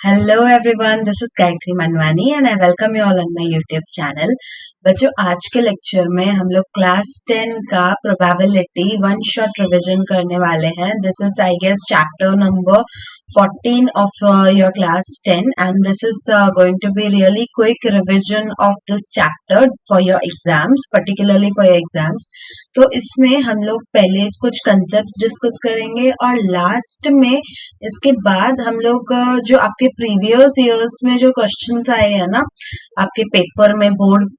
Hello everyone, this is Gayatri Manwani and I welcome you all on my YouTube channel. बच्चों आज के lecture में हम लोग क्लास 10 का प्रोबेबिलिटी वन शॉट रिवीजन करने वाले हैं. This is I guess chapter number 14 of your class 10 and this is going to be really quick revision of this chapter for your exams, particularly for your exams. तो इसमें हम लोग पहले कुछ concepts discuss करेंगे और लास्ट में इसके बाद हम लोग जो आपके प्रीवियस ईयर्स में जो क्वेश्चंस आए हैं ना आपके पेपर में बोर्ड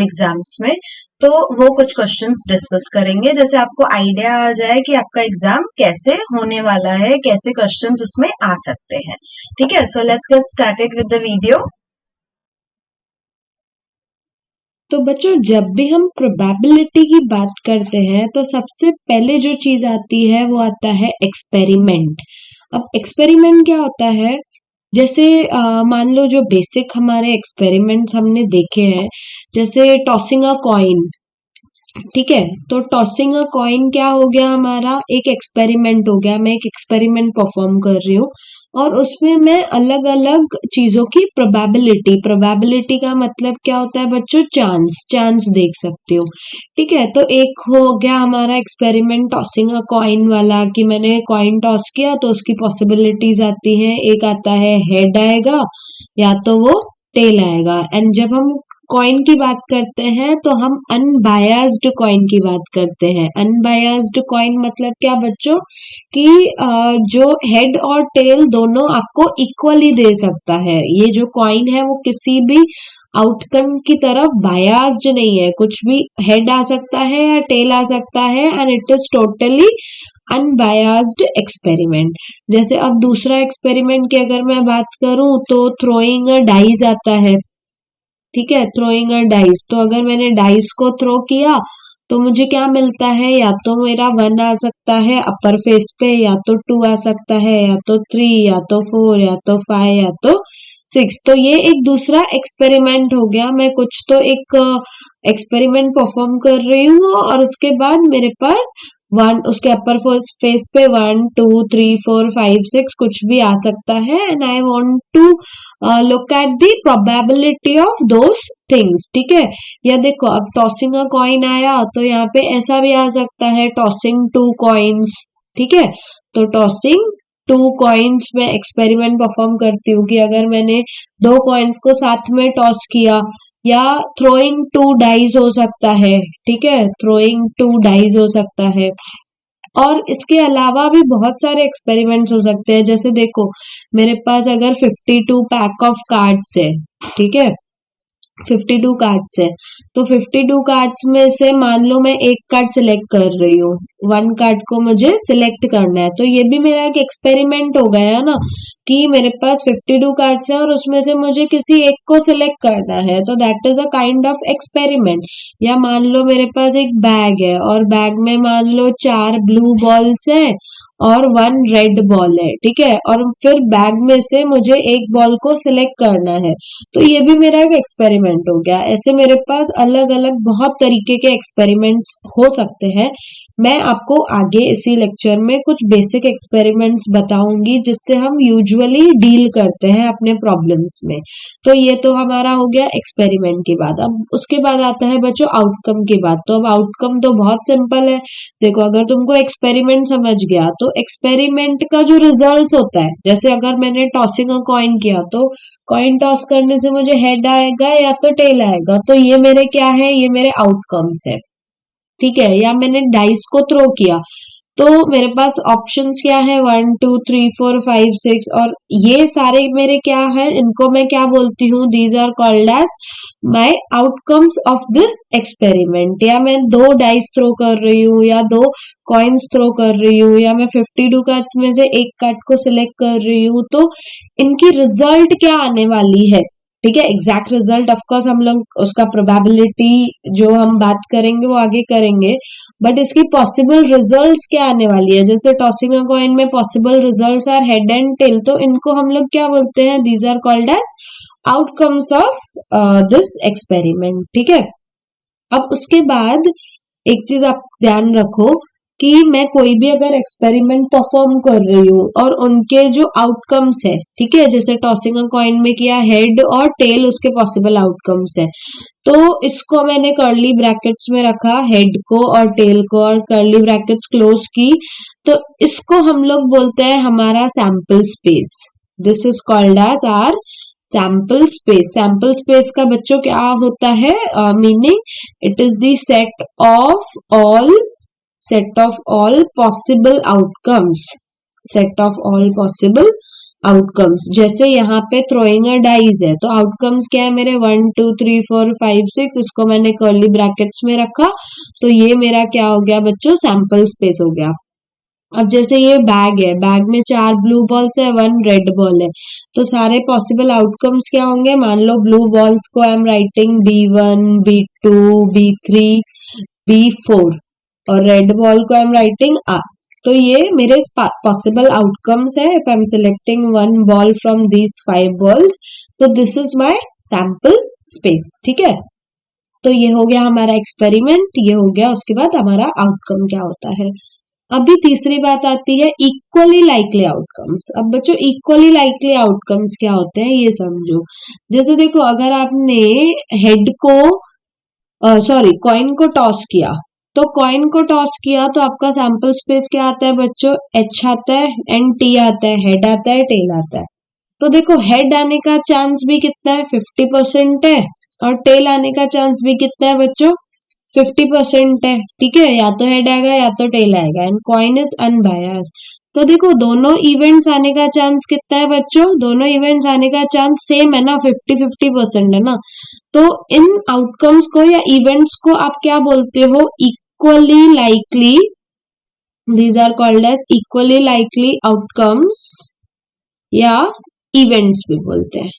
एग्जाम्स में, तो वो कुछ क्वेश्चंस डिस्कस करेंगे जैसे आपको आइडिया आ जाए कि आपका एग्जाम कैसे होने वाला है, कैसे क्वेश्चंस उसमें आ सकते हैं. ठीक है, so let's get started with the video. तो बच्चों जब भी हम प्रोबेबिलिटी की बात करते हैं तो सबसे पहले जो चीज आती है वो आता है एक्सपेरिमेंट. अब एक्सपेरिमेंट क्या होता है, जैसे मान लो जो बेसिक हमारे एक्सपेरिमेंट्स हमने देखे हैं, जैसे टॉसिंग अ कॉइन. ठीक है, तो टॉसिंग अ कॉइन क्या हो गया, हमारा एक एक्सपेरिमेंट हो गया. मैं एक एक्सपेरिमेंट परफॉर्म कर रही हूँ और उसमें मैं अलग अलग चीजों की प्रोबेबिलिटी का मतलब क्या होता है बच्चों, चांस देख सकती हूँ. ठीक है, तो एक हो गया हमारा एक्सपेरिमेंट टॉसिंग अ कॉइन वाला कि मैंने कॉइन टॉस किया तो उसकी पॉसिबिलिटीज आती है. एक आता है हेड आएगा या तो वो टेल आएगा. एंड जब हम कॉइन की बात करते हैं तो हम अनबायस्ड कॉइन की बात करते हैं. अनबायस्ड कॉइन मतलब क्या बच्चों, कि जो हेड और टेल दोनों आपको इक्वली दे सकता है. ये जो कॉइन है वो किसी भी आउटकम की तरफ बायस्ड नहीं है. कुछ भी हेड आ सकता है या टेल आ सकता है and it is totally unbiased experiment. जैसे अब दूसरा एक्सपेरिमेंट की अगर मैं बात करूं तो थ्रोइंग अ डाइस आता है. ठीक है, थ्रोइंग अ डाइस, तो अगर मैंने डाइस को थ्रो किया तो मुझे क्या मिलता है, या तो मेरा 1 आ सकता है अपर फेस पे, या तो 2 आ सकता है, या तो 3, या तो 4, या तो 5, या तो 6. तो ये एक दूसरा एक्सपेरिमेंट हो गया. मैं कुछ तो एक एक्सपेरिमेंट परफॉर्म कर रही हूँ और उसके बाद मेरे पास उसके अपर फेस पे 1, 2, 3, 4, 5, 6 कुछ भी आ सकता है and I want to look at the probability of those things. ठीक है, या देखो अब टॉसिंग अ कॉइन आया तो यहाँ पे ऐसा भी आ सकता है टॉसिंग 2 कॉइन्स. ठीक है, तो टॉसिंग 2 कॉइन्स में एक्सपेरिमेंट परफॉर्म करती हूँ कि अगर मैंने 2 कॉइन्स को साथ में टॉस किया, या थ्रोइंग 2 डाइज हो सकता है. ठीक है, थ्रोइंग 2 डाइज हो सकता है. और इसके अलावा भी बहुत सारे एक्सपेरिमेंट्स हो सकते हैं. जैसे देखो मेरे पास अगर 52 पैक ऑफ कार्ड्स है, ठीक है 52 कार्ड्स है, तो 52 कार्ड्स में से मान लो मैं एक कार्ड सिलेक्ट कर रही हूँ, 1 कार्ड को मुझे सिलेक्ट करना है. तो ये भी मेरा एक एक्सपेरिमेंट हो गया ना, कि मेरे पास 52 कार्ड्स है और उसमें से मुझे किसी एक को सिलेक्ट करना है. तो that is a kind of experiment. या मान लो मेरे पास एक बैग है और बैग में मान लो 4 ब्लू बॉल्स है और 1 रेड बॉल है. ठीक है, और फिर बैग में से मुझे एक बॉल को सिलेक्ट करना है. तो ये भी मेरा एक एक्सपेरिमेंट हो गया. ऐसे मेरे पास अलग अलग बहुत तरीके के एक्सपेरिमेंट्स हो सकते हैं. मैं आपको आगे इसी लेक्चर में कुछ बेसिक एक्सपेरिमेंट्स बताऊंगी जिससे हम यूजुअली डील करते हैं अपने प्रॉब्लम्स में. तो ये तो हमारा हो गया एक्सपेरिमेंट की बात. अब उसके बाद आता है बच्चों आउटकम की बात. तो अब आउटकम तो बहुत सिंपल है. देखो अगर तुमको एक्सपेरिमेंट समझ गया तो एक्सपेरिमेंट का जो रिजल्ट होता है, जैसे अगर मैंने टॉसिंग अ कॉइन किया तो कॉइन टॉस करने से मुझे हेड आएगा या तो टेल आएगा. तो ये मेरे क्या है, ये मेरे आउटकम्स है. ठीक है, या मैंने डाइस को थ्रो किया तो मेरे पास ऑप्शंस क्या है, 1, 2, 3, 4, 5, 6, और ये सारे मेरे क्या है, इनको मैं क्या बोलती हूँ, these are called as my outcomes of this experiment. या मैं 2 डाइस थ्रो कर रही हूँ या 2 कॉइन्स थ्रो कर रही हूँ, या मैं 52 कार्ड्स में से एक कार्ड को सिलेक्ट कर रही हूँ, तो इनकी रिजल्ट क्या आने वाली है. ठीक है, एग्जैक्ट रिजल्ट ऑफ कोर्स हम लोग उसका प्रोबेबिलिटी जो हम बात करेंगे वो आगे करेंगे, बट इसकी पॉसिबल रिजल्ट्स क्या आने वाली है. जैसे टॉसिंग अ कॉइन में possible results are head and tail, तो इनको हम लोग क्या बोलते हैं, these are called as outcomes of this experiment. ठीक है, अब उसके बाद एक चीज आप ध्यान रखो कि मैं कोई भी अगर एक्सपेरिमेंट परफॉर्म कर रही हूँ और उनके जो आउटकम्स है, ठीक है, जैसे टॉसिंग अ कॉइन में किया, हेड और टेल उसके पॉसिबल आउटकम्स है, तो इसको मैंने कर्ली ब्रैकेट्स में रखा, हेड को और टेल को, और कर्ली ब्रैकेट्स क्लोज की, तो इसको हम लोग बोलते हैं हमारा sample space. This is called as our sample space. Sample space का बच्चों क्या होता है meaning? It is the set of all possible outcomes, set of all possible outcomes. जैसे यहाँ पे थ्रोइंग अ डाइज है, तो आउटकम्स क्या है मेरे? 1 2 3 4 5 6, इसको मैंने कर्ली ब्रैकेट्स में रखा, तो ये मेरा क्या हो गया बच्चों? सैंपल स्पेस हो गया। अब जैसे ये बैग है, बैग में 4 ब्लू बॉल्स है, 1 रेड बॉल है, तो सारे पॉसिबल आउटकम्स क्या होंगे? मान लो ब्लू बॉल्स को I am writing B1 B2 B3 B4 और रेड बॉल को आई एम राइटिंग R। तो ये मेरे पॉसिबल आउटकम्स है if I am selecting 1 ball from these 5 balls, तो this is my sample space, ठीक है। तो ये हो गया हमारा एक्सपेरिमेंट, ये हो गया, उसके बाद हमारा आउटकम क्या होता है। अभी तीसरी बात आती है इक्वली लाइकली आउटकम्स। अब बच्चों इक्वली लाइकली आउटकम्स क्या होते हैं ये समझो। जैसे देखो, अगर आपने हेड को कॉइन को टॉस किया, तो कॉइन को टॉस किया तो आपका सैंपल स्पेस क्या आता है बच्चों? H आता है एंड T आता है, हेड आता है, टेल आता है। तो देखो हेड आने का चांस भी कितना है? 50% है, और टेल आने का चांस भी कितना है बच्चों? 50% है, ठीक है। या तो हेड आएगा या तो टेल आएगा, एंड कॉइन इज अनबायस। तो देखो दोनों इवेंट्स आने का चांस कितना है बच्चों? दोनों इवेंट्स आने का चांस सेम है ना, 50-50% है ना। तो इन आउटकम्स को या इवेंट्स को आप क्या बोलते हो? Equally likely. These are called as equally likely outcomes या इवेंट्स भी बोलते हैं,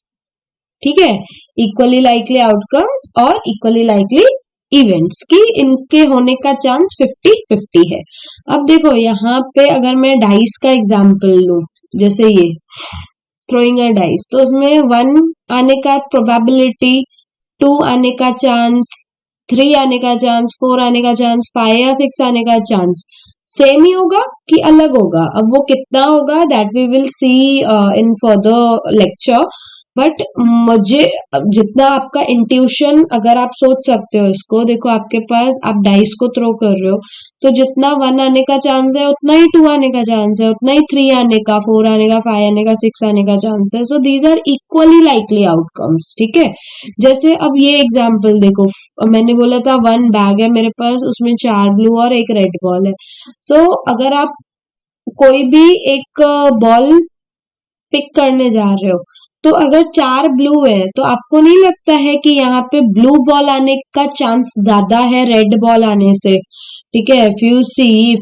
ठीक है। इक्वली लाइकली आउटकम्स और इक्वली लाइकली इवेंट्स की इनके होने का चांस 50-50 है। अब देखो यहाँ पे अगर मैं डाइस का एग्जांपल लूं, जैसे ये थ्रोइंग अ डाइस, तो उसमें 1 आने का प्रोबेबिलिटी, 2 आने का चांस, 3 आने का चांस, 4 आने का चांस, 5 या 6 आने का चांस सेम ही होगा कि अलग होगा? अब वो कितना होगा that we will see in further lecture. But मुझे जितना आपका इंट्यूशन, अगर आप सोच सकते हो इसको, देखो आपके पास आप डाइस को थ्रो कर रहे हो, तो जितना 1 आने का चांस है उतना ही 2 आने का चांस है, उतना ही 3 आने का, 4 आने का, 5 आने का, 6 आने का चांस है। So these are equally likely outcomes, ठीक है। जैसे अब ये एग्जाम्पल देखो, मैंने बोला था 1 बैग है मेरे पास, उसमें 4 ब्लू और 1 रेड बॉल है। सो अगर आप कोई भी एक बॉल पिक करने जा रहे हो, तो अगर 4 ब्लू है, तो आपको नहीं लगता है कि यहाँ पे ब्लू बॉल आने का चांस ज्यादा है रेड बॉल आने से? ठीक है, if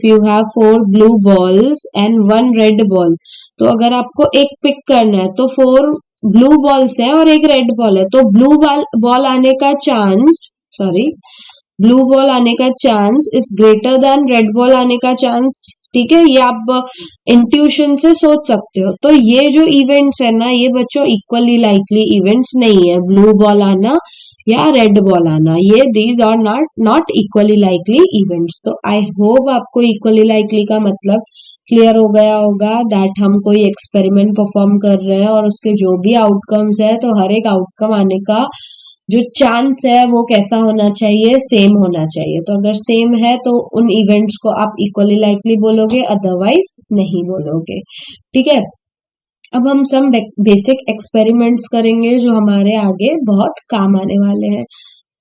you have 4 blue balls and 1 red ball, तो अगर आपको एक पिक करना है तो 4 ब्लू बॉल्स है और एक रेड बॉल है, तो बॉल आने का चांस ब्लू बॉल आने का chance is greater than red ball आने का चांस, ठीक है। ये आप इंट्यूशन से सोच सकते हो। तो ये जो इवेंट्स है ना, ये बच्चों इक्वली लाइकली इवेंट्स नहीं है, ब्लू बॉल आना या रेड बॉल आना, ये these are not equally likely events. तो आई होप आपको इक्वली लाइकली का मतलब क्लियर हो गया होगा, दैट हम कोई एक्सपेरिमेंट परफॉर्म कर रहे हैं और उसके जो भी आउटकम्स है, तो हर एक आउटकम आने का जो चांस है वो कैसा होना चाहिए? सेम होना चाहिए। तो अगर सेम है तो उन इवेंट्स को आप इक्वली लाइकली बोलोगे, अदरवाइज नहीं बोलोगे, ठीक है। अब हम सम बेसिक एक्सपेरिमेंट्स करेंगे जो हमारे आगे बहुत काम आने वाले हैं।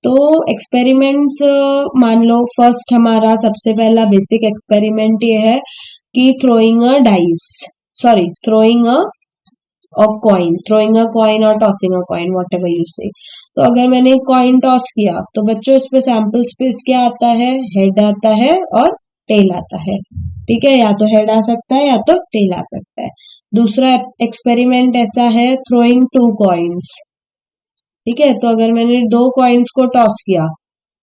तो एक्सपेरिमेंट्स मान लो, फर्स्ट हमारा सबसे पहला बेसिक एक्सपेरिमेंट ये है कि थ्रोइंग अ कॉइन और tossing a coin, whatever you say. तो अगर मैंने कॉइन टॉस किया, तो बच्चों इस पे सैंपल स्पेस क्या आता है? हेड आता है और टेल आता है, ठीक है। या तो हेड आ सकता है या तो टेल आ सकता है। दूसरा एक्सपेरिमेंट ऐसा है, थ्रोइंग 2 कॉइन्स, ठीक है। तो अगर मैंने 2 कॉइन्स को टॉस किया,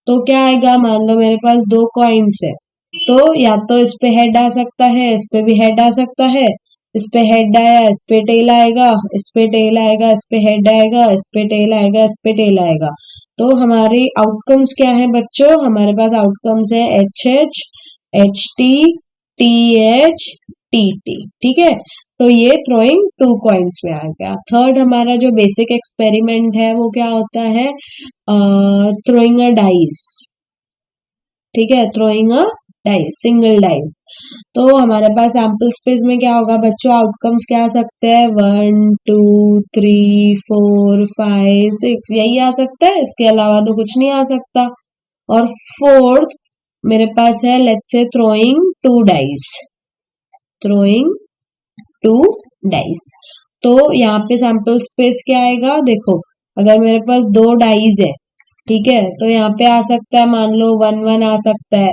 तो क्या आएगा? मान लो मेरे पास 2 कॉइन्स है, तो या तो इस पे हेड आ सकता है, इस पे भी हेड आ सकता है, इस पे हेड आया, इस पे टेल आएगा, इस पे टेल आएगा, इस पे हेड आएगा, इस पे टेल आएगा, इस पे टेल आएगा। तो हमारे आउटकम्स क्या है बच्चों? हमारे पास आउटकम्स है HH, HTTHTT, ठीक है। तो ये थ्रोइंग 2 कॉइन्स में आ गया। थर्ड हमारा जो बेसिक एक्सपेरिमेंट है वो क्या होता है, थ्रोइंग अ डाइस, ठीक है, थ्रोइंग अ डाइस, सिंगल डाइस। तो हमारे पास सैम्पल स्पेस में क्या होगा बच्चों, आउटकम्स क्या आ सकते हैं, 1 2 3 4 5 6, यही आ सकता है, इसके अलावा तो कुछ नहीं आ सकता। और फोर्थ मेरे पास है, let's say throwing 2 dice, throwing 2 dice. तो यहाँ पे सैम्पल स्पेस क्या आएगा, देखो अगर मेरे पास 2 डाइस है, ठीक है, तो यहाँ पे आ सकता है, मान लो 1 1 आ सकता है,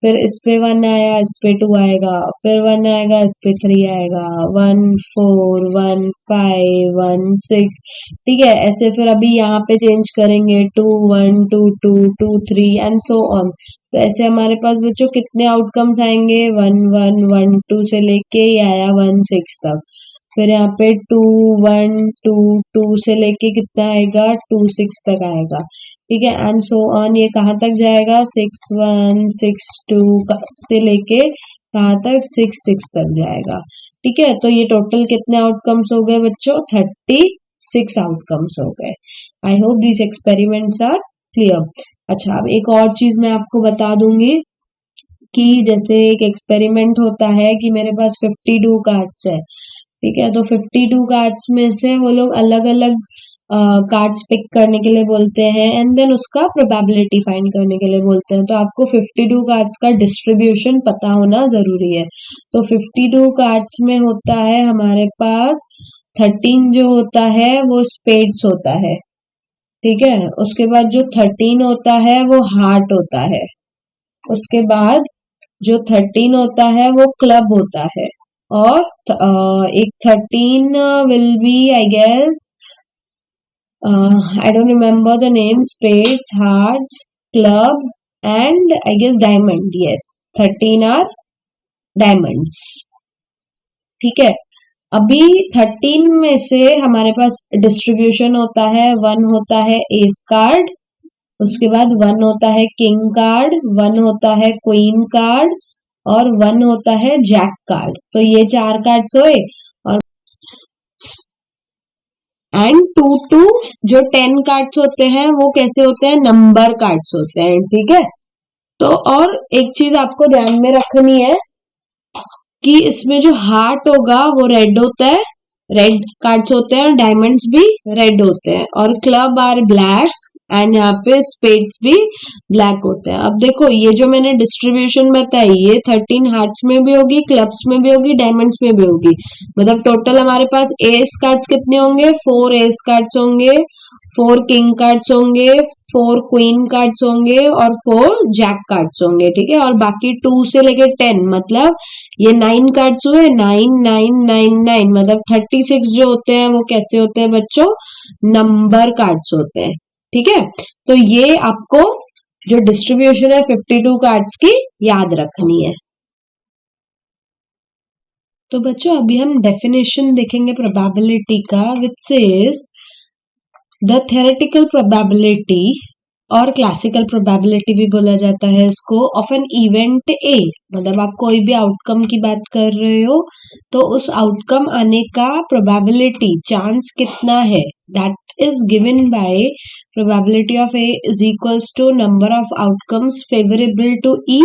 फिर इस पे 1 आया, इस पे 2 आएगा, फिर 1 आएगा, इस पे 3 आएगा, 1 4 1 5 1 6, ठीक है। ऐसे फिर अभी यहाँ पे चेंज करेंगे, 2 1 2 2 2 3 एंड सो ऑन। तो ऐसे हमारे पास बच्चों कितने आउटकम्स आएंगे, 1 1 1 2 से लेके ये आया 1 6 तक। फिर यहाँ पे 2 1 2 2 से लेके कितना आएगा, 2 6 तक आएगा, ठीक है, एंड सो ऑन। ये कहाँ तक जाएगा, 6 1 6 2 से लेके कहाँ तक, 6 6 तक जाएगा, ठीक है। तो ये टोटल कितने आउटकम्स हो गए बच्चों, 36 आउटकम्स हो गए। I hope this experiments are clear. अच्छा, अब एक और चीज मैं आपको बता दूंगी कि जैसे एक एक्सपेरिमेंट होता है कि मेरे पास 52 कार्ड्स है, ठीक है, तो 52 कार्ड्स में से वो लोग अलग अलग कार्ड्स पिक करने के लिए बोलते हैं एंड देन उसका प्रोबेबिलिटी फाइंड करने के लिए बोलते हैं। तो आपको 52 कार्ड्स का डिस्ट्रीब्यूशन पता होना जरूरी है। तो 52 कार्ड्स में होता है हमारे पास 13 जो होता है वो स्पेड्स होता है, ठीक है। उसके बाद जो 13 होता है वो हार्ट होता है। उसके बाद जो 13 होता है वो क्लब होता है। और एक 13 will be, I guess, I don't remember the name, spades, hearts, club and I guess diamond. Yes, 13 are diamonds, ठीक है। अभी 13 में से हमारे पास डिस्ट्रीब्यूशन होता है, 1 होता है एस कार्ड, उसके बाद 1 होता है किंग कार्ड, 1 होता है क्वीन कार्ड और 1 होता है जैक कार्ड। तो ये 4 कार्ड्स हुए। और एंड 2 2 जो 10 कार्ड्स होते हैं वो कैसे होते हैं, नंबर कार्ड्स होते हैं, ठीक है। तो और एक चीज आपको ध्यान में रखनी है कि इसमें जो हार्ट होगा वो रेड होता है, रेड कार्ड्स होते हैं, और डायमंड्स भी रेड होते हैं, और क्लब आर ब्लैक एंड यहाँ पे स्पेड्स भी ब्लैक होते हैं। अब देखो ये जो मैंने डिस्ट्रीब्यूशन बताई ये 13 हार्ट्स में भी होगी, क्लब्स में भी होगी, डायमंड्स में भी होगी। मतलब टोटल हमारे पास एस कार्ड्स कितने होंगे, 4 एस कार्ड्स होंगे, 4 किंग कार्ड्स होंगे, 4 क्वीन कार्ड्स होंगे और 4 जैक कार्ड्स होंगे, ठीक है। और बाकी 2 से लेके 10 मतलब ये 9 कार्ड्स हुए, 9 9 9 9 मतलब 36 जो होते हैं वो कैसे होते हैं बच्चों, नंबर कार्ड्स होते हैं, ठीक है। तो ये आपको जो डिस्ट्रीब्यूशन है 52 कार्ड्स की याद रखनी है। तो बच्चों अभी हम डेफिनेशन देखेंगे प्रोबेबिलिटी का, which is the theoretical probability और क्लासिकल प्रोबेबिलिटी भी बोला जाता है इसको, ऑफ एन इवेंट ए। मतलब आप कोई भी आउटकम की बात कर रहे हो तो उस आउटकम आने का प्रोबेबिलिटी, चांस कितना है, that is given by probability of A is equals to number of outcomes favourable to E,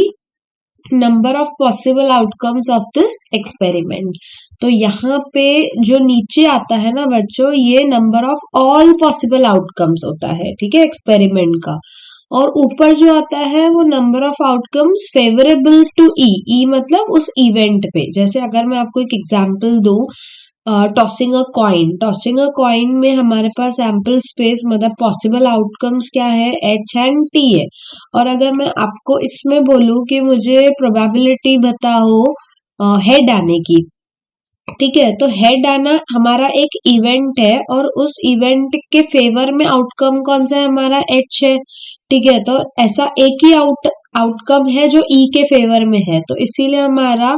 number of possible outcomes of this experiment. तो यहाँ पे जो नीचे आता है ना बच्चों, ये number of all possible outcomes होता है, ठीक है, एक्सपेरिमेंट का। और ऊपर जो आता है वो number of outcomes favourable to E, E मतलब उस इवेंट पे। जैसे अगर मैं आपको एक एग्जांपल दूं, tossing a coin, tossing a coin में हमारे पास सैम्पल स्पेस मतलब पॉसिबल आउटकम्स क्या है, एच एंड टी है। और अगर मैं आपको इसमें बोलूं कि मुझे प्रोबेबिलिटी बताओ हेड आने की, ठीक है, तो हेड आना हमारा एक इवेंट है और उस इवेंट के फेवर में आउटकम कौन सा है, हमारा एच है, ठीक है। तो ऐसा एक ही आउटकम है जो ई के फेवर में है, तो इसीलिए हमारा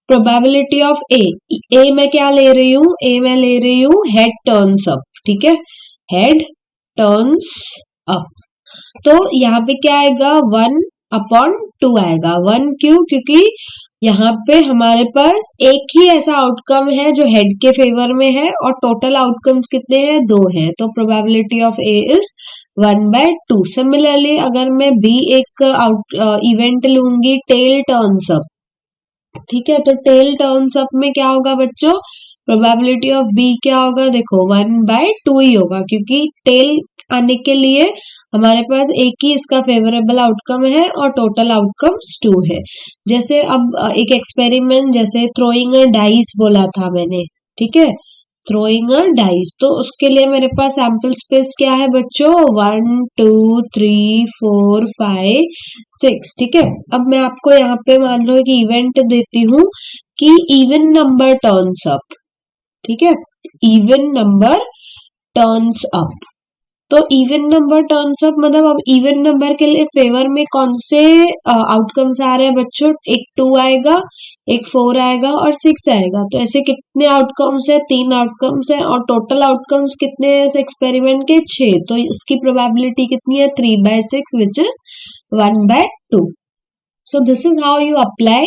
प्रोबेबिलिटी ऑफ ए मैं क्या ले रही हूँ, ए मैं ले रही हूँ हेड टर्न्स अप, ठीक है, हेड टर्न्स अप। तो यहाँ पे क्या आएगा, 1 अपॉन 2 आएगा। 1 क्यों? क्योंकि यहाँ पे हमारे पास एक ही ऐसा आउटकम है जो हेड के फेवर में है और टोटल आउटकम्स कितने हैं? 2 हैं, तो probability of A is 1/2। Similarly अगर मैं बी एक इवेंट लूंगी टेल टर्न्स अप, ठीक है, तो टेल टर्न्स अप में क्या होगा बच्चों? प्रोबेबिलिटी ऑफ बी क्या होगा? देखो 1/2 ही होगा, क्योंकि टेल आने के लिए हमारे पास एक ही इसका फेवरेबल आउटकम है और टोटल आउटकम्स 2 है। जैसे अब एक एक्सपेरिमेंट, जैसे थ्रोइंग अ डाइस बोला था मैंने, ठीक है, थ्रोइंग अ डाइस, तो उसके लिए मेरे पास सैंपल स्पेस क्या है बच्चों? 1 2 3 4 5 6, ठीक है। अब मैं आपको यहाँ पे मान लो एक इवेंट देती हूँ कि इवन नंबर टर्न्स अप, ठीक है, इवन नंबर टर्न्स अप। तो इवन नंबर टर्न्स अप मतलब अब इवन नंबर के लिए फेवर में कौन से आउटकम्स आ रहे हैं बच्चों? एक 2 आएगा, एक 4 आएगा और 6 आएगा। तो ऐसे कितने आउटकम्स है? 3 आउटकम्स है और टोटल आउटकम्स कितने हैं इस एक्सपेरिमेंट के? 6। तो इसकी प्रोबेबिलिटी कितनी है? 3/6 which is 1/2। So this is how you apply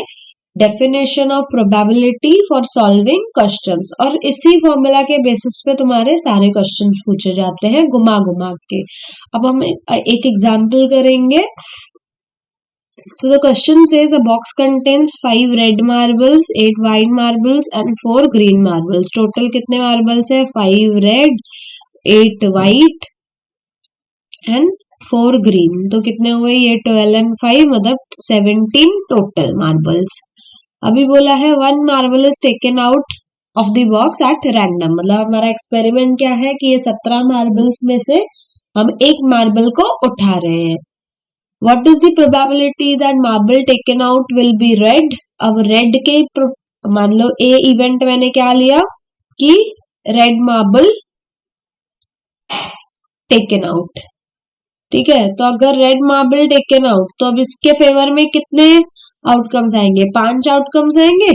definition of probability for solving questions, और इसी फॉर्मूला के बेसिस पे तुम्हारे सारे क्वेश्चंस पूछे जाते हैं घुमा घुमा के। अब हम एक एग्जांपल करेंगे। So the question says a box contains 5 red marbles, 8 white marbles and 4 green marbles. Total कितने मार्बल्स है? 5 रेड, 8 white एंड 4 ग्रीन, तो कितने हुए ये? 12 एंड 5 मतलब 17 टोटल मार्बल्स। अभी बोला है 1 marble is taken out of the box at random, मतलब हमारा एक्सपेरिमेंट क्या है कि ये 17 मार्बल्स में से हम एक मार्बल को उठा रहे हैं। What is the probability that marble taken out will be red? अब रेड के मान लो ए इवेंट मैंने क्या लिया कि रेड मार्बल टेकन आउट, ठीक है। तो अगर रेड मार्बल टेकन आउट तो अब इसके फेवर में कितने आउटकम्स आएंगे? 5 आउटकम्स आएंगे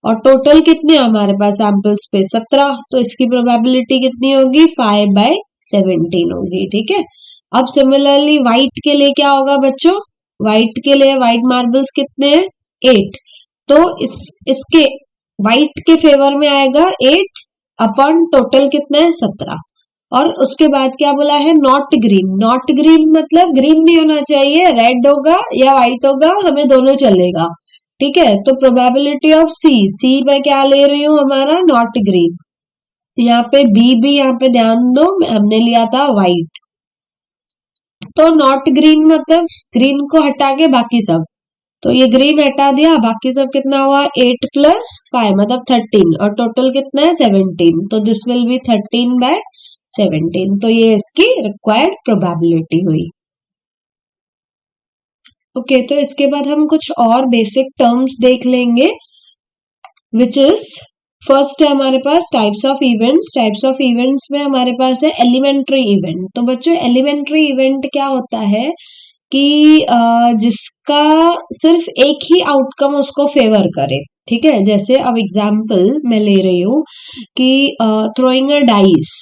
और टोटल कितने हमारे पास सैंपल स्पेस? 17। तो इसकी प्रोबेबिलिटी कितनी होगी? 5/17 होगी, ठीक है। अब सिमिलरली व्हाइट के लिए क्या होगा बच्चों? व्हाइट के लिए व्हाइट मार्बल्स कितने हैं? 8। तो इसके व्हाइट के फेवर में आएगा 8 अपॉन टोटल कितना है? 17। और उसके बाद क्या बोला है? Not green. नॉट ग्रीन मतलब ग्रीन नहीं होना चाहिए, रेड होगा या व्हाइट होगा, हमें दोनों चलेगा, ठीक है। तो प्रोबेबिलिटी ऑफ सी मैं क्या ले रही हूँ? हमारा नॉट ग्रीन। यहाँ पे बी भी यहाँ पे ध्यान दो, हमने लिया था व्हाइट। तो नॉट ग्रीन मतलब ग्रीन को हटा के बाकी सब, तो ये ग्रीन हटा दिया, बाकी सब कितना हुआ? 8 + 5 मतलब 13 और टोटल कितना है? 17। तो दिस विल बी 13/17। तो ये इसकी रिक्वायर्ड प्रोबेबिलिटी हुई। ओके, तो इसके बाद हम कुछ और बेसिक टर्म्स देख लेंगे, विच इज फर्स्ट है हमारे पास types of events. Types of events में हमारे पास है एलिमेंट्री इवेंट। तो बच्चों एलिमेंट्री इवेंट क्या होता है कि जिसका सिर्फ एक ही आउटकम उसको फेवर करे, ठीक है। जैसे अब एग्जांपल मैं ले रही हूँ कि थ्रोइंग अ डाइस,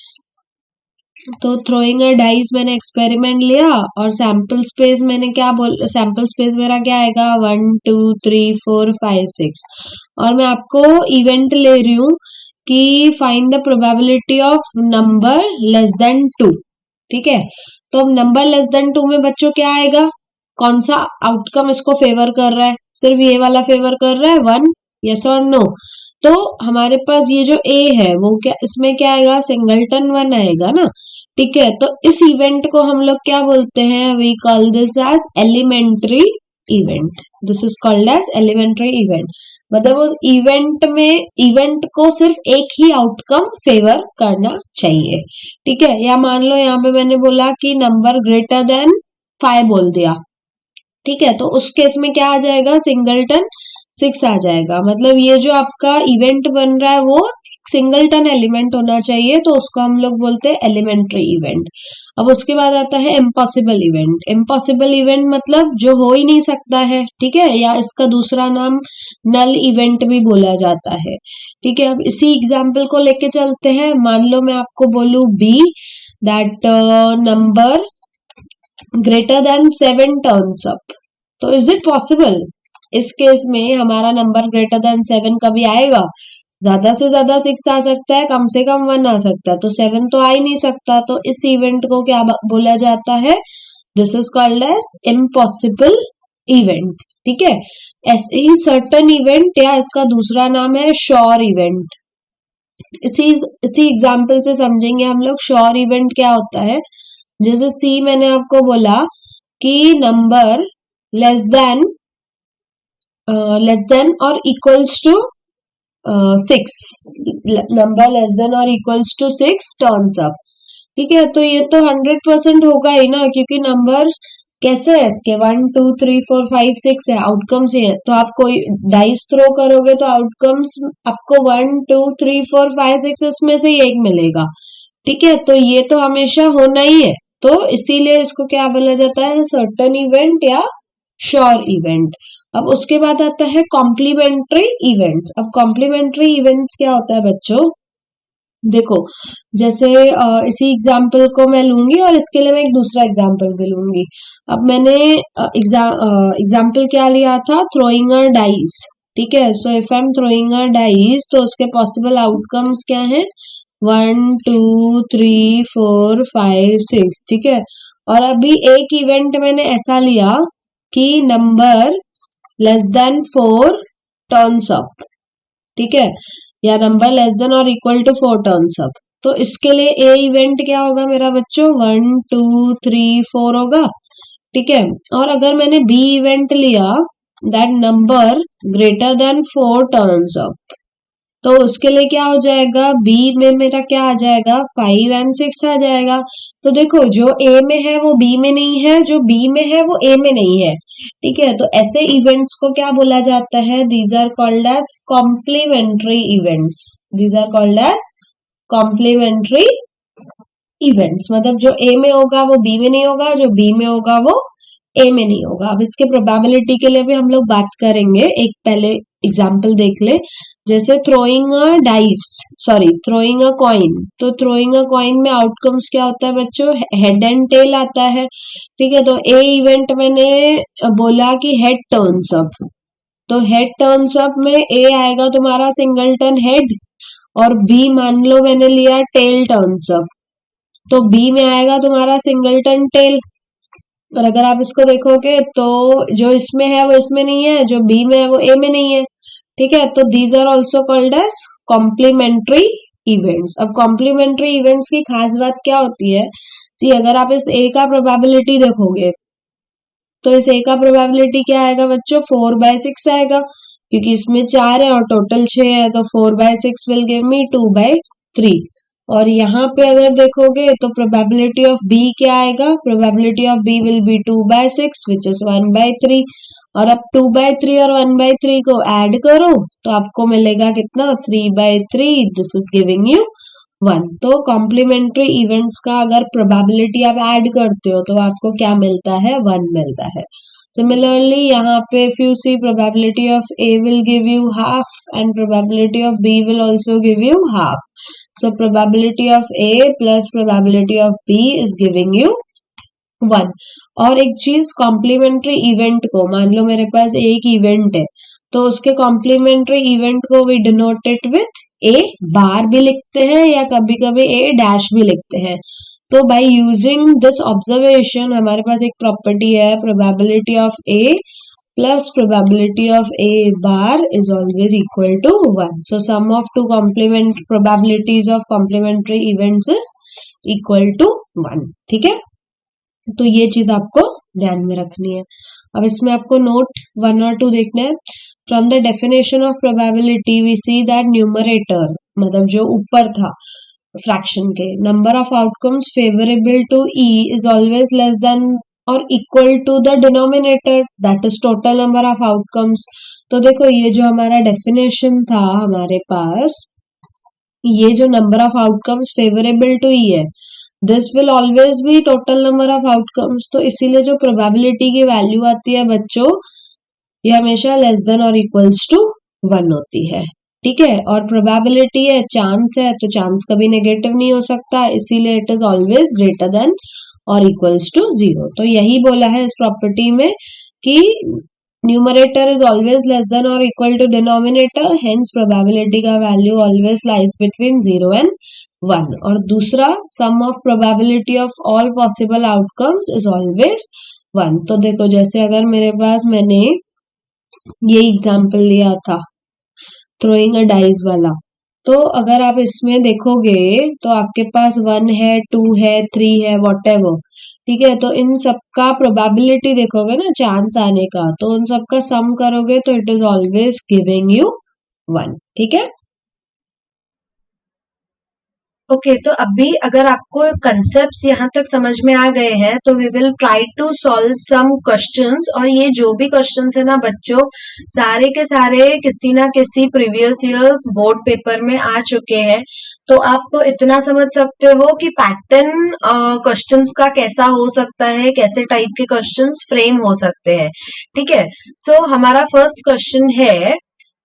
तो थ्रोइंग अ डाइस मैंने एक्सपेरिमेंट लिया और सैंपल स्पेस मैंने क्या सैंपल स्पेस मेरा क्या आएगा? 1 2 3 4 5 6। और मैं आपको इवेंट ले रही हूँ कि find the probability of number less then 2, ठीक है। तो अब नंबर लेस देन 2 में बच्चों क्या आएगा? कौन सा आउटकम इसको फेवर कर रहा है? सिर्फ ये वाला फेवर कर रहा है 1, यस और नो। तो हमारे पास ये जो ए है वो क्या, इसमें क्या आएगा? सिंगलटन 1 आएगा ना, ठीक है। तो इस इवेंट को हम लोग क्या बोलते हैं? We call this as elementary event. This is called as elementary event. मतलब उस इवेंट में इवेंट को सिर्फ एक ही आउटकम फेवर करना चाहिए, ठीक है। या मान लो यहाँ पे मैंने बोला कि नंबर ग्रेटर देन 5 बोल दिया, ठीक है। तो उस केस में क्या आ जाएगा? सिंगलटन 6 आ जाएगा। मतलब ये जो आपका इवेंट बन रहा है वो सिंगलटन एलिमेंट होना चाहिए, तो उसको हम लोग बोलते हैं एलिमेंट्री इवेंट। अब उसके बाद आता है इम्पॉसिबल इवेंट। इम्पॉसिबल इवेंट मतलब जो हो ही नहीं सकता है, ठीक है, या इसका दूसरा नाम नल इवेंट भी बोला जाता है, ठीक है। अब इसी एग्जाम्पल को लेके चलते हैं। मान लो मैं आपको बोलूं B that number greater than 7 turns up, तो इज इट पॉसिबल? इस केस में हमारा नंबर ग्रेटर देन 7 कभी आएगा? ज्यादा से ज्यादा 6 आ सकता है, कम से कम 1 आ सकता है, तो 7 तो आ ही नहीं सकता। तो इस इवेंट को क्या बोला जाता है? This is called as impossible event. ठीक है, ऐसे ही सर्टन इवेंट या इसका दूसरा नाम है श्योर इवेंट। इसी एग्जाम्पल से समझेंगे हम लोग श्योर इवेंट क्या होता है। जैसे सी मैंने आपको बोला कि नंबर लेस देन और equals to 6, number less than और इक्वल्स टू 6 टर्न्स अप। ठीक है, तो ये तो 100% होगा ही ना, क्योंकि नंबर कैसे है इसके 1 2 3 4 5 6 है, आउटकम्स ही है। तो आप कोई डाइस थ्रो करोगे तो आउटकम्स आपको 1 2 3 4 5 6 इसमें से ही एक मिलेगा। ठीक है, तो ये तो हमेशा होना ही है, तो इसीलिए इसको क्या बोला जाता है? सर्टेन इवेंट या श्योर इवेंट। अब उसके बाद आता है कॉम्प्लीमेंट्री इवेंट्स। अब कॉम्प्लीमेंट्री इवेंट्स क्या होता है बच्चों? देखो, जैसे इसी एग्जाम्पल को मैं लूंगी और इसके लिए मैं एक दूसरा एग्जाम्पल भी लूंगी। अब मैंने एग्जाम्पल क्या लिया था? थ्रोइंग अ डाइस। ठीक है, so if I M throwing a dice तो उसके पॉसिबल आउटकम्स क्या है? 1 2 3 4 5 6। ठीक है, और अभी एक इवेंट मैंने ऐसा लिया कि number less then 4 turns up. ठीक है, या नंबर लेस देन और इक्वल टू 4 टर्न्स अप। तो इसके लिए ए इवेंट क्या होगा मेरा बच्चों? 1 2 3 4 होगा। ठीक है, और अगर मैंने बी इवेंट लिया that number greater then 4 turns up, तो उसके लिए क्या हो जाएगा? बी में मेरा क्या आ जाएगा? 5 एंड 6 आ जाएगा। तो देखो, जो ए में है वो बी में नहीं है, जो बी में है वो ए में नहीं है। ठीक है, तो ऐसे इवेंट्स को क्या बोला जाता है? These are called as complementary events. These are called as complementary events. मतलब जो ए में होगा वो बी में नहीं होगा, जो बी में होगा वो ए में नहीं होगा। अब इसके प्रोबेबिलिटी के लिए भी हम लोग बात करेंगे। एक पहले एग्जाम्पल देख ले, जैसे throwing a dice, sorry throwing a coin. तो थ्रोइंग अ कॉइन में आउटकम्स क्या होता है बच्चों? हेड एंड टेल आता है। ठीक है, तो ए इवेंट मैंने बोला कि हेड टर्न्स अप, तो हेड टर्न्स अप में ए आएगा तुम्हारा सिंगलटन हेड, और बी मान लो मैंने लिया टेल टर्न्स अप, तो बी में आएगा तुम्हारा सिंगलटन टेल। और अगर आप इसको देखोगे तो जो इसमें है वो इसमें नहीं है, जो बी में है वो ए में नहीं है। ठीक है, तो these are also called as complementary events. अब कॉम्प्लीमेंट्री इवेंट्स की खास बात क्या होती है? सी अगर आप इस ए का प्रोबेबिलिटी देखोगे तो इस ए का प्रोबेबिलिटी क्या आएगा बच्चों? 4/6 आएगा, क्योंकि इसमें 4 है और टोटल 6 है, तो 4/6 विल गिव मी 2/3। और यहाँ पे अगर देखोगे तो प्रोबेबिलिटी ऑफ बी क्या आएगा? Probability of B will be 2/6 which is 1/3। और अब 2/3 और 1/3 को ऐड करो तो आपको मिलेगा कितना? 3/3। This is giving you 1। तो कॉम्प्लीमेंट्री इवेंट्स का अगर प्रोबेबिलिटी आप ऐड करते हो तो आपको क्या मिलता है? 1 मिलता है। Similarly, यहाँ पे if you see probability of A will give you half and probability of B will also give you half. So probability of A plus probability of B is giving you 1। और एक चीज, complementary event को, मान लो मेरे पास एक event है तो उसके कॉम्प्लीमेंट्री इवेंट को वी डिनोट इट विथ ए बार भी लिखते हैं या कभी कभी ए डैश भी लिखते हैं। तो बाय यूजिंग दिस ऑब्जर्वेशन हमारे पास एक प्रॉपर्टी है, probability of A plus probability of A bar is always equal to 1। So sum of two complement probabilities of complementary events is equal to 1। ठीक है, तो ये चीज आपको ध्यान में रखनी है। अब इसमें आपको नोट 1 और 2 देखना है। From the definition of probability we see that numerator, मतलब जो ऊपर था फ्रैक्शन के, number of outcomes favourable to E is always less than और equal to the denominator that is total number of outcomes. तो देखो, ये जो हमारा डेफिनेशन था हमारे पास, ये जो number of outcomes favourable to E है, this will always be total number of outcomes. तो इसीलिए जो प्रोबेबिलिटी की वैल्यू आती है बच्चों, ये हमेशा लेस देन और इक्वल्स टू 1 होती है। ठीक है, और प्रोबेबिलिटी है, चांस है, तो चांस कभी नेगेटिव नहीं हो सकता, इसीलिए it is always greater than और इक्वल्स टू 0। तो यही बोला है इस प्रॉपर्टी में कि numerator is always less than और equal to denominator, hence probability का value always lies between 0 and 1। और दूसरा, sum of probability of all possible outcomes is always 1। तो देखो, जैसे अगर मेरे पास मैंने ये एग्जाम्पल लिया था थ्रोइंग अ डाइस वाला, तो अगर आप इसमें देखोगे तो आपके पास 1 है, 2 है, 3 है, वॉटेवर, ठीक है। तो इन सबका प्रोबेबिलिटी देखोगे ना, चांस आने का, तो उन सबका सम करोगे तो it is always giving you 1, ठीक है। ओके, तो अभी अगर आपको कंसेप्ट्स यहाँ तक समझ में आ गए हैं तो we will try to solve some questions. और ये जो भी क्वेश्चंस है ना बच्चों, सारे के सारे किसी ना किसी प्रीवियस ईयर्स बोर्ड पेपर में आ चुके हैं। तो आप इतना समझ सकते हो कि पैटर्न क्वेश्चंस का कैसा हो सकता है, कैसे टाइप के क्वेश्चंस फ्रेम हो सकते हैं, ठीक है। सो हमारा फर्स्ट क्वेश्चन है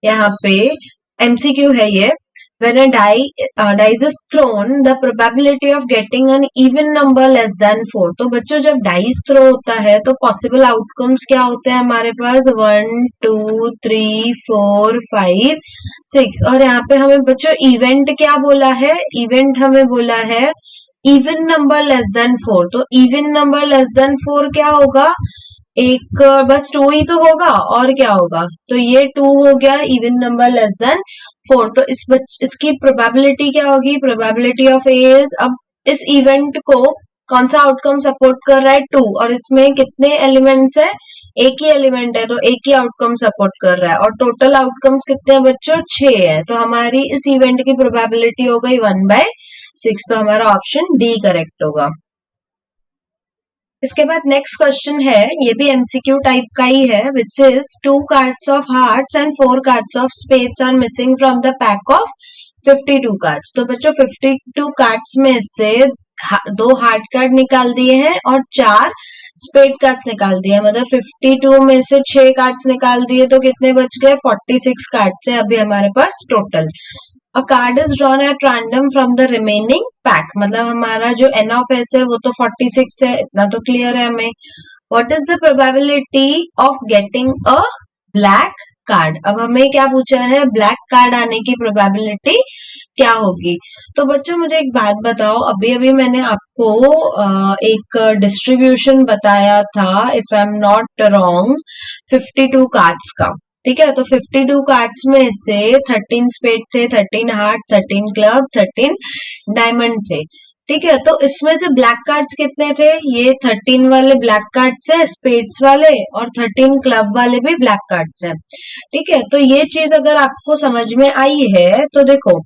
यहाँ पे, एमसीक्यू है ये। When a dice is thrown, the probability of getting an even number less than 4। तो बच्चों जब डाइस थ्रो होता है तो पॉसिबल आउटकम्स क्या होते हैं हमारे पास, 1 2 3 4 5 6। और यहाँ पे हमें बच्चों इवेंट क्या बोला है, इवेंट हमें बोला है इवन नंबर लेस देन 4। तो इवन नंबर लेस देन 4 क्या होगा, एक बस 2 ही तो होगा, और क्या होगा, तो ये 2 हो गया इवन नंबर लेस देन 4। तो इसकी प्रोबेबिलिटी क्या होगी, प्रोबेबिलिटी ऑफ ए इज, अब इस इवेंट को कौन सा आउटकम सपोर्ट कर रहा है, 2, और इसमें कितने एलिमेंट्स है, एक ही एलिमेंट है, तो एक ही आउटकम सपोर्ट कर रहा है। और टोटल आउटकम्स कितने हैं बच्चों, 6 है। तो हमारी इस इवेंट की प्रोबेबिलिटी हो गई 1/6। तो हमारा ऑप्शन डी करेक्ट होगा। इसके बाद नेक्स्ट क्वेश्चन है, ये भी एमसीक्यू टाइप का ही है, which is 2 cards of hearts and 4 cards of spades are missing from the pack of 52 cards. तो बच्चों 52 कार्ड्स में से 2 हार्ट कार्ड निकाल दिए हैं और 4 स्पेड कार्ड्स निकाल दिए हैं, मतलब 52 में से 6 कार्ड्स निकाल दिए, तो कितने बच गए, 46 कार्ड्स हैं अभी हमारे पास total. A card is drawn at random from the remaining pack, मतलब हमारा जो n of s है वो तो 46 है, इतना तो क्लियर है हमें। What is the probability of getting a black card? अब हमें क्या पूछा है, ब्लैक कार्ड आने की प्रोबेबिलिटी क्या होगी। तो बच्चों मुझे एक बात बताओ, अभी अभी मैंने आपको एक डिस्ट्रीब्यूशन बताया था, if I am not wrong, 52 cards का, ठीक है। तो 52 कार्ड्स में से 13 स्पेड थे, 13 हार्ट, 13 क्लब, 13 डायमंड थे, ठीक है। तो इसमें से ब्लैक कार्ड्स कितने थे, ये 13 वाले ब्लैक कार्ड्स है स्पेड्स वाले, और 13 क्लब वाले भी ब्लैक कार्ड्स है, ठीक है। तो ये चीज अगर आपको समझ में आई है तो देखो,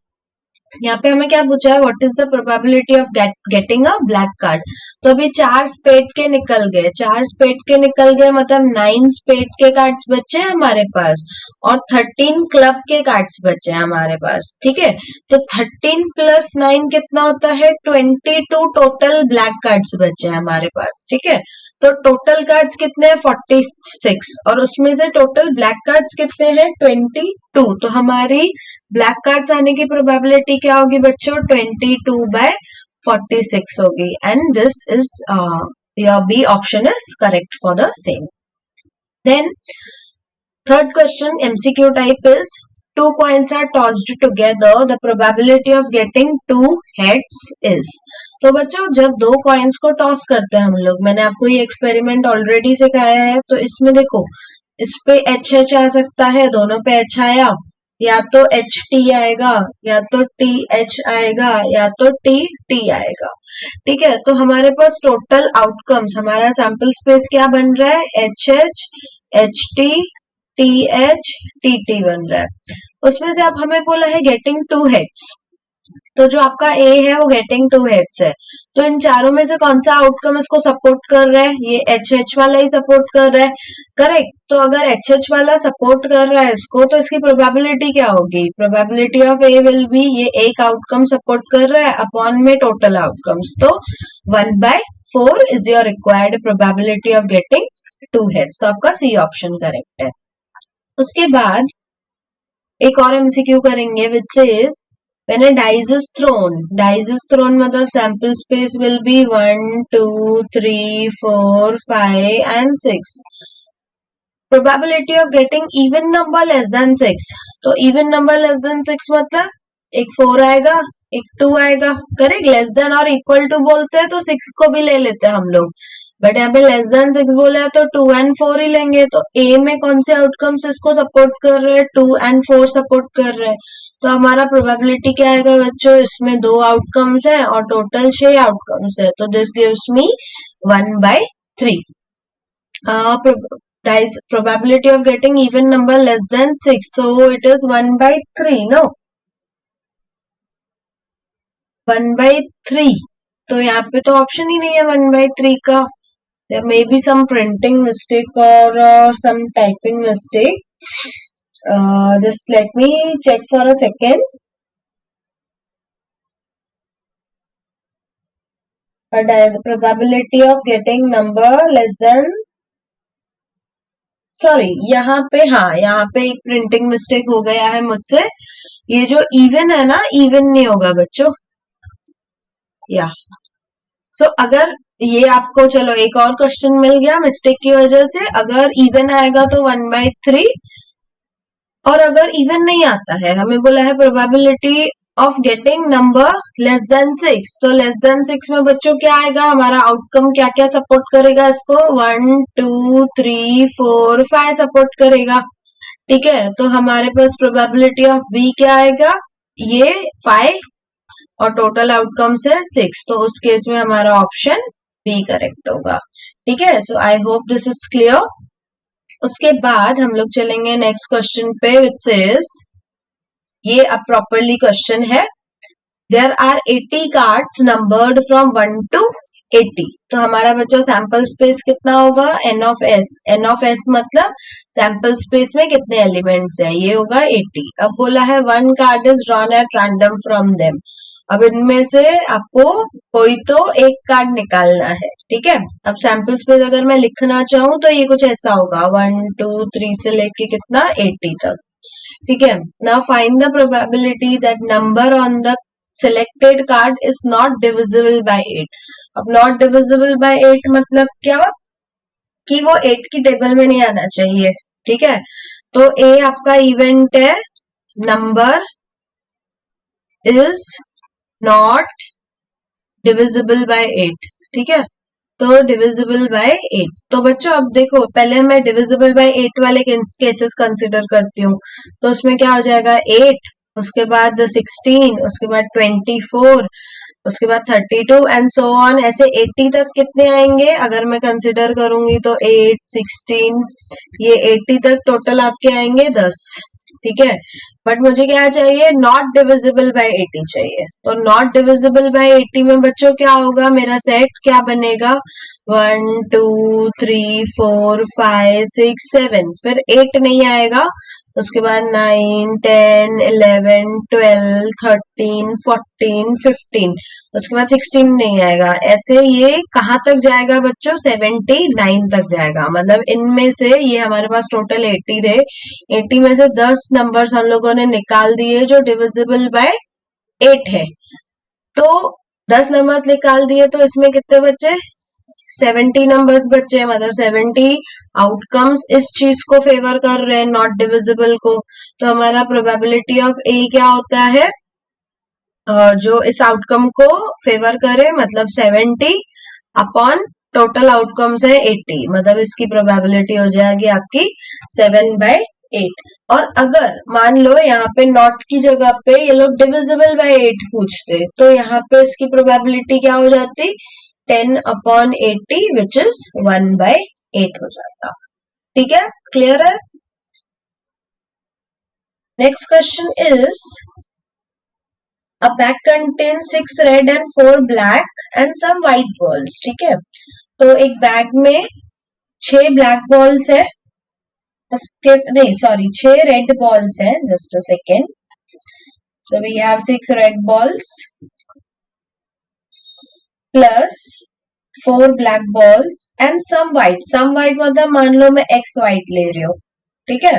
यहाँ पे हमें क्या पूछा है, what is the probability of getting a black card. तो अभी 4 स्पेड के निकल गए, 4 स्पेड के निकल गए, मतलब 9 स्पेड के कार्ड्स बचे हैं हमारे पास, और 13 क्लब के कार्ड्स बचे हैं हमारे पास, ठीक है। तो 13 प्लस 9 कितना होता है, 22 टोटल ब्लैक कार्ड्स बचे हैं हमारे पास, ठीक है। तो टोटल कार्ड्स कितने हैं, 46, और उसमें से टोटल ब्लैक कार्ड्स कितने हैं, 22। तो हमारी ब्लैक कार्ड्स आने की प्रोबेबिलिटी क्या होगी बच्चों, 22/46 होगी। And this is your B option is correct for the same. Then third question MCQ type is, 2 coins are tossed together, the probability of getting 2 heads is। तो बच्चों जब 2 कॉइन्स को टॉस करते हैं हम लोग, मैंने आपको ये एक्सपेरिमेंट ऑलरेडी सिखाया है, तो इसमें देखो, इस पे HH आ सकता है, दोनों पे H आया, या तो HT आएगा, या तो TH आएगा, या तो TT आएगा, ठीक है। तो हमारे पास टोटल आउटकम्स, हमारा सैंपल स्पेस क्या बन रहा है, HH HT TH TT बन रहा है। उसमें से अब हमें बोला है गेटिंग 2 हेड्स, तो जो आपका A है वो गेटिंग 2 हेड्स है। तो इन चारों में से कौन सा आउटकम इसको सपोर्ट कर रहा है, ये HH वाला ही सपोर्ट कर रहा है, करेक्ट। तो अगर HH वाला सपोर्ट कर रहा है इसको, तो इसकी प्रोबेबिलिटी क्या होगी, probability of A will be, ये एक आउटकम सपोर्ट कर रहा है अपॉन में टोटल आउटकम्स, तो 1/4 is your required probability of getting 2 heads. तो आपका C ऑप्शन करेक्ट है। उसके बाद एक और एमसीक्यू करेंगे, which is when a dice is thrown मतलब sample space will be 1 2 3 4 5 and 6। Probability of getting even number less then 6, तो इवन नंबर लेस देन 6 मतलब एक 4 आएगा, एक 2 आएगा, करेक्ट। लेस देन और इक्वल टू बोलते हैं तो 6 को भी ले लेते हैं हम लोग, बट यहाँ पे लेस देन 6 बोला है तो 2 एंड 4 ही लेंगे। तो ए में कौन से आउटकम्स इसको सपोर्ट कर रहे हैं, 2 एंड 4 सपोर्ट कर रहे हैं, तो हमारा प्रोबेबिलिटी क्या आएगा बच्चों, इसमें 2 आउटकम्स है और टोटल 6 आउटकम्स है, तो this gives me 1/3। Probability of getting even number less than 6, so it is 1/3, no, 1/3। तो यहाँ पे तो ऑप्शन ही नहीं है 1/3 का। There may be some printing mistake or some typing mistake. Just let me check for a second. The probability of getting number less than, sorry यहाँ पे, हाँ यहाँ पे एक प्रिंटिंग मिस्टेक हो गया है मुझसे। ये जो इवन है ना, इवन नहीं होगा बच्चों, या सो अगर ये आपको, चलो एक और क्वेश्चन मिल गया मिस्टेक की वजह से। अगर इवन आएगा तो 1/3, और अगर इवन नहीं आता है, हमें बोला है probability of getting number less then 6, तो लेस देन 6 में बच्चों क्या आएगा, हमारा आउटकम क्या क्या सपोर्ट करेगा इसको, 1 2 3 4 5 सपोर्ट करेगा, ठीक है। तो हमारे पास प्रोबेबिलिटी ऑफ बी क्या आएगा, ये 5 और टोटल आउटकम्स है 6, तो उस केस में हमारा ऑप्शन बी करेक्ट होगा, ठीक है। So I hope this is clear. उसके बाद हम लोग चलेंगे नेक्स्ट क्वेश्चन पे, विच इज, ये अब प्रॉपरली क्वेश्चन है, there are 80 cards numbered from 1 to 80, तो हमारा बच्चों सैंपल स्पेस कितना होगा, n of s, n of s मतलब सैंपल स्पेस में कितने एलिमेंट्स है, ये होगा 80। अब बोला है 1 card is drawn at random from them, अब इनमें से आपको कोई तो एक कार्ड निकालना है, ठीक है। अब सैंपल स्पेस अगर मैं लिखना चाहूँ तो ये कुछ ऐसा होगा, 1 2 3 से लेके कितना 80 तक, ठीक है। Now find the probability that number on the selected card is not divisible by 8। अब not divisible by 8 मतलब क्या, कि वो 8 की टेबल में नहीं आना चाहिए, ठीक है। तो ए आपका इवेंट है, number is not divisible by 8, ठीक है। तो डिविजिबल बाय 8, तो बच्चों अब देखो, पहले मैं डिविजिबल बाय 8 वाले केसेस कंसिडर करती हूँ, तो उसमें क्या हो जाएगा 8, उसके बाद 16, उसके बाद 24, उसके बाद 32 एंड सो ऑन, ऐसे 80 तक कितने आएंगे अगर मैं कंसिडर करूंगी तो 8 16, ये 80 तक टोटल आपके आएंगे 10, ठीक है। बट मुझे क्या चाहिए, नॉट डिविजिबल बाय 80 चाहिए, तो नॉट डिविजिबल बाय 80 में बच्चों क्या होगा, मेरा सेट क्या बनेगा, 1 2 3 4 5 6 7, फिर 8 नहीं आएगा, उसके बाद 9 10 11 12 13 14 15, उसके बाद 16 नहीं आएगा, ऐसे ये कहाँ तक जाएगा बच्चों, 79 तक जाएगा। मतलब इनमें से ये हमारे पास टोटल 80 थे, 80 में से 10 नंबर्स हम लोगों ने निकाल दिए जो डिविजिबल बाय 8 है, तो 10 नंबर्स निकाल दिए, तो इसमें कितने बचे, 70 नंबर्स बच्चे, मतलब 70 आउटकम्स इस चीज को फेवर कर रहे हैं, नॉट डिविजिबल को। तो हमारा प्रोबेबिलिटी ऑफ ए क्या होता है, जो इस आउटकम को फेवर करे, मतलब 70 अपॉन टोटल आउटकम्स है 80, मतलब इसकी प्रोबेबिलिटी हो जाएगी आपकी 7/8। और अगर मान लो यहाँ पे नॉट की जगह पे ये लोग डिविजिबल बाय 8 पूछते, तो यहाँ पे इसकी प्रोबेबिलिटी क्या हो जाती, 10/80 विच इज 1/8 हो जाता, ठीक है, क्लियर है। Next question is, a bag contains 6 red and 4 black and some white balls, ठीक है। तो एक बैग में 6 ब्लैक बॉल्स है, नहीं सॉरी 6 रेड बॉल्स है, just a second, so we have 6 red balls plus 4 black balls and some white मतलब मान लो मैं एक्स व्हाइट ले रही हूँ, ठीक है।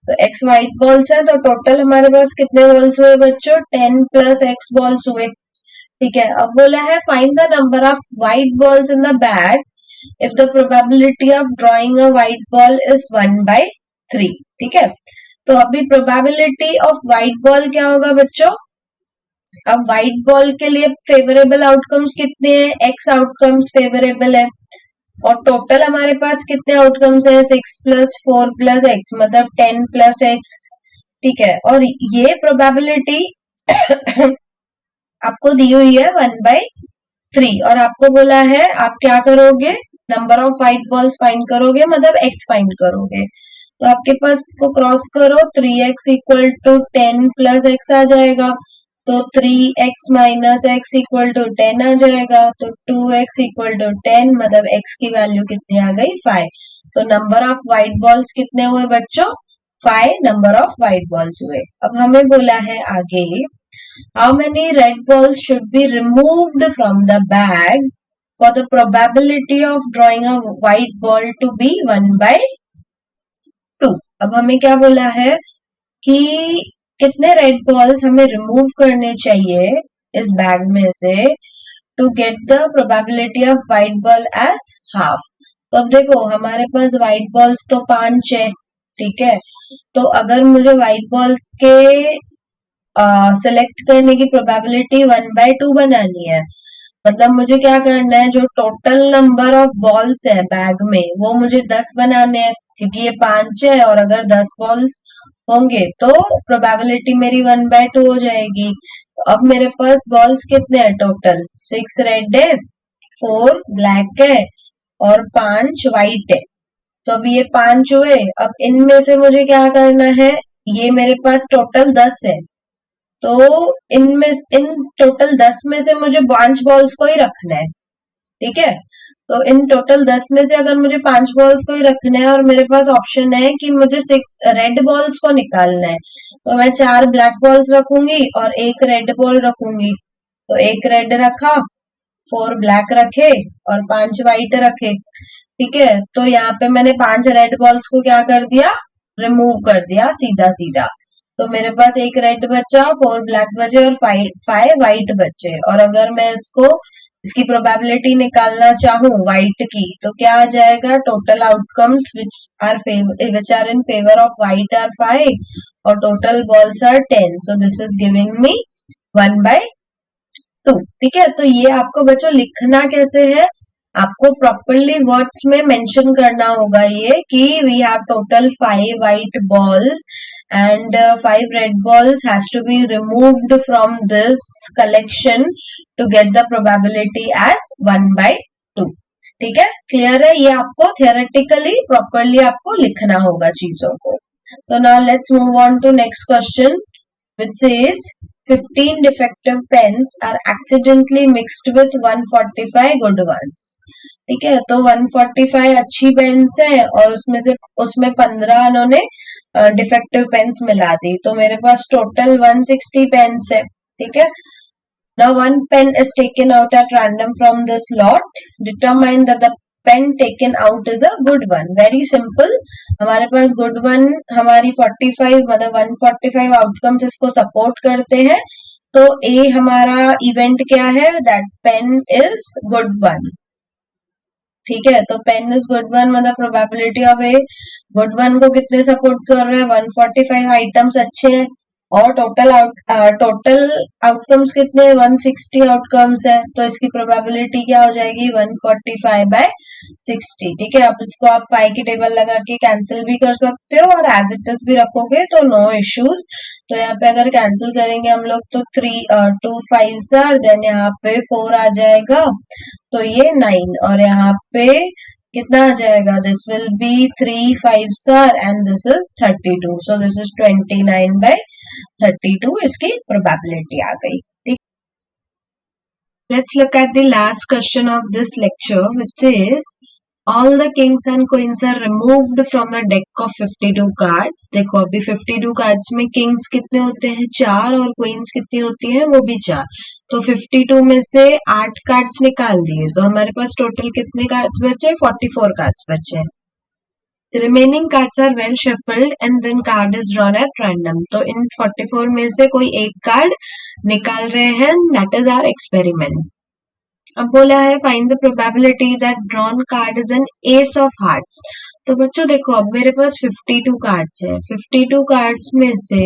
तो एक्स व्हाइट बॉल्स है, तो टोटल हमारे पास कितने बॉल्स हुए बच्चों, 10 प्लस एक्स बॉल्स हुए, ठीक है। अब बोला है find the number of white balls in the bag if the probability of drawing a white ball is 1/3। ठीक है, तो अभी प्रोबेबिलिटी ऑफ व्हाइट बॉल क्या होगा बच्चों? अब व्हाइट बॉल के लिए फेवरेबल आउटकम्स कितने हैं? एक्स आउटकम्स फेवरेबल है, और टोटल हमारे पास कितने आउटकम्स है? 6+4+x, मतलब 10+x। ठीक है, और ये प्रोबेबिलिटी आपको दी हुई है 1/3, और आपको बोला है आप क्या करोगे? Number of white balls find करोगे, मतलब x फाइंड करोगे। तो आपके पास को क्रॉस करो, 3x इक्वल टू 10+x आ जाएगा, तो 3x minus x equal to 10 आ जाएगा, तो 2x इक्वल टू 10, मतलब x की वैल्यू कितनी आ गई? 5। तो नंबर ऑफ व्हाइट बॉल्स कितने हुए बच्चों? 5 नंबर ऑफ व्हाइट बॉल्स हुए। अब हमें बोला है आगे, how many red balls should be removed from the bag for the probability of drawing a white ball to be 1/2। अब हमें क्या बोला है कि कितने रेड बॉल्स हमें रिमूव करने चाहिए इस बैग में से to get the probability of white ball as half. तो अब देखो हमारे पास व्हाइट बॉल्स तो 5 है, ठीक है, तो अगर मुझे व्हाइट बॉल्स के सिलेक्ट करने की प्रोबेबिलिटी 1/2 बनानी है, मतलब मुझे क्या करना है, जो टोटल नंबर ऑफ बॉल्स है बैग में वो मुझे 10 बनाने हैं, क्योंकि ये 5 है, और अगर 10 बॉल्स होंगे तो प्रोबेबिलिटी मेरी 1/2 हो जाएगी। तो अब मेरे पास बॉल्स कितने हैं टोटल? 6 रेड है, 4 ब्लैक है, और 5 व्हाइट है। तो अब ये 5 हुए, अब इनमें से मुझे क्या करना है, ये मेरे पास टोटल 10 है, तो इन टोटल 10 में से मुझे 5 बॉल्स को ही रखना है। ठीक है, तो इन टोटल 10 में से अगर मुझे 5 बॉल्स को ही रखना है, और मेरे पास ऑप्शन है कि मुझे 6 रेड बॉल्स को निकालना है, तो मैं 4 ब्लैक बॉल्स रखूंगी और 1 रेड बॉल रखूंगी। तो 1 रेड रखा, 4 ब्लैक रखे, और 5 व्हाइट रखे। ठीक है, तो यहाँ पे मैंने 5 रेड बॉल्स को क्या कर दिया? रिमूव कर दिया सीधा सीधा। तो मेरे पास 1 रेड बचा, 4 ब्लैक बचे, और 5 व्हाइट बचे। और अगर मैं इसकी प्रोबेबिलिटी निकालना चाहूँ व्हाइट की, तो क्या आ जाएगा? Total outcomes which are in favour of white are 5, और total balls are 10। So this is giving me 1/2। ठीक है, तो ये आपको बच्चों लिखना कैसे है, आपको प्रॉपरली वर्ड्स में मेंशन करना होगा ये कि we have total 5 white balls and 5 red balls has to be removed from this collection to get the probability as 1/2। ठीक है, क्लियर है? ये आपको थियोरेटिकली प्रॉपरली आपको लिखना होगा चीजों को। So now let's move on to next question which says 15 defective pens are accidentally mixed with 145 good ones। ठीक है, तो 145 अच्छी पेन्स है और उसमें 15 उन्होंने डिफेक्टिव पेन्स मिला दी, तो मेरे पास टोटल 160 पेन्स है। ठीक है, now one pen is taken out at random from this lot, determine that the pen taken out is a good one। Very simple, हमारे पास गुड वन हमारी 45 मतलब 145 आउटकम्स इसको सपोर्ट करते हैं, तो ए हमारा इवेंट क्या है? That pain is good one. ठीक है, तो पेन इज गुड वन मतलब probability of a good one को कितने सपोर्ट कर रहे हैं? 145 आइटम्स अच्छे हैं, और टोटल आउटकम्स कितने? 160 आउटकम्स है, तो इसकी प्रोबेबिलिटी क्या हो जाएगी? 145/60। ठीक है, अब इसको आप 5 की टेबल लगा के कैंसिल भी कर सकते हो, और एज इट इज भी रखोगे तो नो इश्यूज। तो यहाँ पे अगर कैंसिल करेंगे हम लोग तो 2 5s आर, देन यहाँ पे 4 आ जाएगा, तो ये 9, और यहाँ पे कितना आ जाएगा? This will be 3 5s are, and this is 32, so this is 29/32 इसकी प्रोबेबिलिटी आ गई। ठीक, let's look at the last question of this lecture which says all the kings and queens are removed from a deck of 52 cards। देखो अभी 52 cards में kings कितने होते हैं? 4, और queens कितनी होती है? वो भी 4। तो 52 में से 8 cards निकाल दिए, तो हमारे पास टोटल कितने cards बचे? 44 cards बचे। The remaining cards are well shuffled and then card is drawn at random। तो इन 44 में से कोई एक कार्ड निकाल रहे हैं, that is our experiment। अब बोला है find the probability that drawn card is an S of hearts. तो बच्चों देखो, अब मेरे पास 52 कार्ड्स है। 52 कार्ड्स में से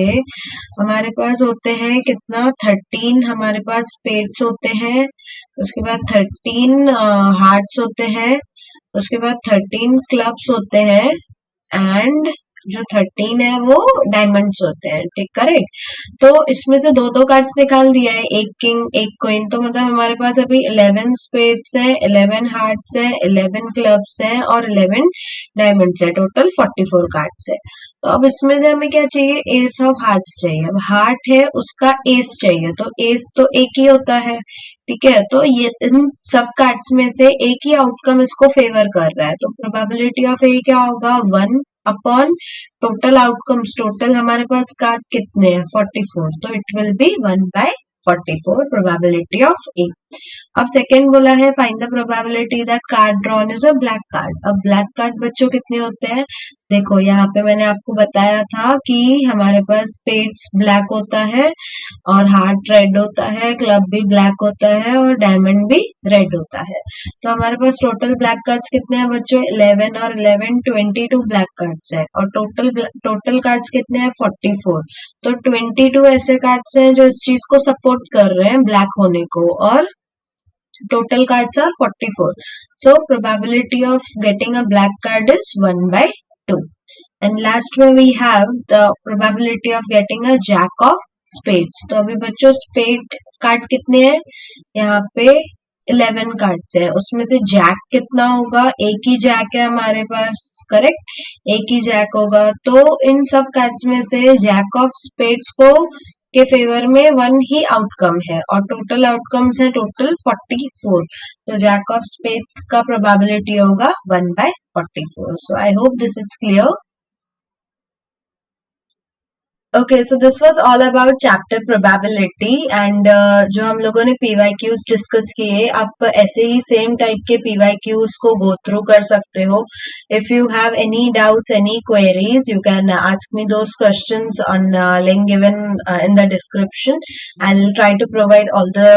हमारे पास होते हैं कितना, 13 हमारे पास स्पेड्स होते हैं, उसके बाद 13 हार्ट्स होते हैं, उसके बाद 13 क्लब्स होते हैं, एंड जो 13 है वो डायमंड्स होते हैं। ठीक, करेक्ट। तो इसमें से दो दो कार्ड्स निकाल दिया है, एक किंग एक क्वीन, तो मतलब हमारे पास अभी 11 स्पेड्स है, 11 हार्ट्स है, 11 क्लब्स है और 11 डायमंड्स है। टोटल 44 कार्ड्स है। तो अब इसमें से हमें क्या चाहिए, एस ऑफ हार्ट्स चाहिए। अब हार्ट है उसका एस चाहिए, तो एस तो एक ही होता है। ठीक है, तो ये इन सब कार्ड्स में से एक ही आउटकम इसको फेवर कर रहा है, तो प्रोबेबिलिटी ऑफ ए क्या होगा, 1 अपॉन टोटल आउटकम्स। टोटल हमारे पास कार्ड कितने हैं, 44, तो it will be 1/44 probability of A. अब सेकेंड बोला है find the probability that card drawn is a black card. अब ब्लैक कार्ड बच्चों कितने होते हैं, देखो यहाँ पे मैंने आपको बताया था कि हमारे पास स्पेड्स ब्लैक होता है और हार्ट रेड होता है, क्लब भी ब्लैक होता है और डायमंड भी रेड होता है। तो हमारे पास टोटल ब्लैक कार्ड्स कितने हैं बच्चों, 11 और 11 22 ब्लैक कार्ड्स है, और टोटल कार्ड्स कितने हैं, 44। तो 22 ऐसे कार्ड्स हैं जो इस चीज को सपोर्ट कर रहे हैं ब्लैक होने को, और total cards are 44. So probability of getting a black card is 1/2. And last में we have the probability of getting a jack of spades. तो अभी बच्चों spade कार्ड कितने हैं, यहाँ पे 11 कार्ड्स है, उसमें से जैक कितना होगा, एक ही जैक है हमारे पास, करेक्ट, एक ही जैक होगा। तो इन सब कार्ड्स में से जैक ऑफ स्पेड्स को के फेवर में 1 ही आउटकम है, और टोटल आउटकम्स है टोटल 44। तो जैक ऑफ स्पेड्स का प्रोबेबिलिटी होगा 1/44। So I hope this is clear. Okay, so this was all about chapter probability, and जो हम लोगों ने पीवाईक्यूज डिस्कस किए, आप ऐसे ही सेम टाइप के पीवाईक्यूज को गो थ्रू कर सकते हो। If you have any doubts, any queries, you can ask me those questions on link given in the description. I'll try to provide all the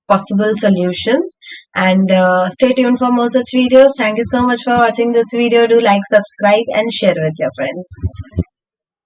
possible solutions, and stay tuned for more such videos. Thank you so much for watching this video. Do like, subscribe and share with your friends.